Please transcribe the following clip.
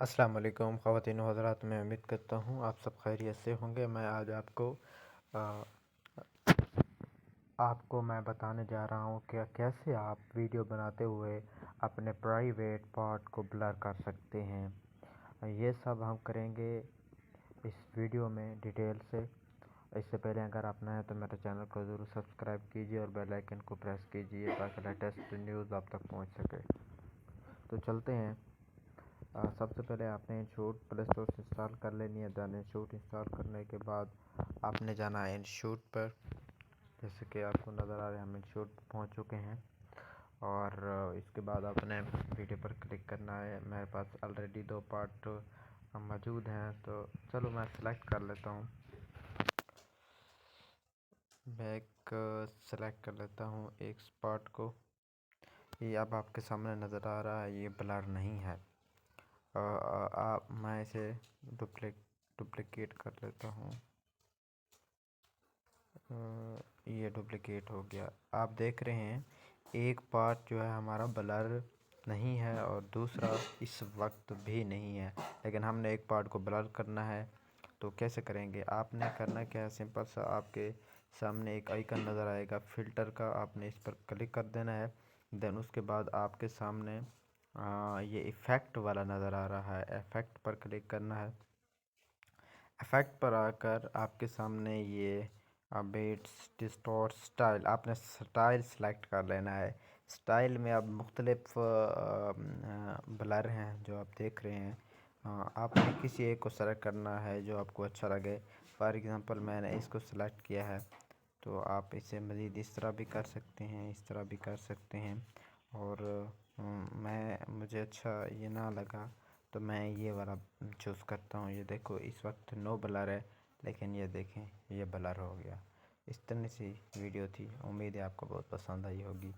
अस्सलाम वालेकुम ख़वातीन व हज़रात। मैं उम्मीद करता हूँ आप सब खैरियत से होंगे। मैं आज आपको बताने जा रहा हूँ कि कैसे आप वीडियो बनाते हुए अपने प्राइवेट पार्ट को ब्लर कर सकते हैं। ये सब हम करेंगे इस वीडियो में डिटेल से। इससे पहले अगर आप नए हैं तो मेरे चैनल को ज़रूर सब्सक्राइब कीजिए और बेल आइकन को प्रेस कीजिए ताकि लेटेस्ट न्यूज़ आप तक पहुँच सके। तो चलते हैं। सबसे पहले आपने इनशूट प्ले स्टोर से इंस्टॉल कर लेनी है। देन इनशूट इंस्टॉल करने के बाद आपने जाना है इनशूट पर। जैसे कि आपको नज़र आ रहा है हम इनशूट पर पहुँच चुके हैं और इसके बाद आपने वीडियो पर क्लिक करना है। मेरे पास ऑलरेडी 2 पार्ट मौजूद हैं, तो चलो मैं सेलेक्ट कर लेता हूँ। सेलेक्ट कर लेता हूँ एक पार्ट को। ये अब आपके सामने नज़र आ रहा है, ये ब्लर नहीं है। मैं इसे डुप्लिकेट कर लेता हूँ। ये डुप्लिकेट हो गया। आप देख रहे हैं एक पार्ट जो है हमारा ब्लर नहीं है और दूसरा इस वक्त भी नहीं है, लेकिन हमने एक पार्ट को ब्लर करना है। तो कैसे करेंगे? आपने करना क्या है, सिंपल सा आपके सामने एक आइकन नज़र आएगा फ़िल्टर का, आपने इस पर क्लिक कर देना है। देन उसके बाद आपके सामने ये इफ़ेक्ट वाला नज़र आ रहा है, इफ़ेक्ट पर क्लिक करना है। इफ़ेक्ट पर आकर आपके सामने ये बीट्स डिस्टॉर्ट स्टाइल, आपने स्टाइल सेलेक्ट कर लेना है। स्टाइल में अब मुख्तलिफ ब्लर हैं जो आप देख रहे हैं। आपने किसी एक को सेलेक्ट करना है जो आपको अच्छा लगे। फॉर एग्ज़ाम्पल मैंने इसको सेलेक्ट किया है, तो आप इसे मज़ीद इस तरह भी कर सकते हैं, इस तरह भी कर सकते हैं। और मुझे अच्छा ये ना लगा तो मैं ये वाला चूज़ करता हूँ। ये देखो इस वक्त नो ब्लर है, लेकिन ये देखें ये ब्लर हो गया। इस तरह से वीडियो थी। उम्मीद है आपको बहुत पसंद आई होगी।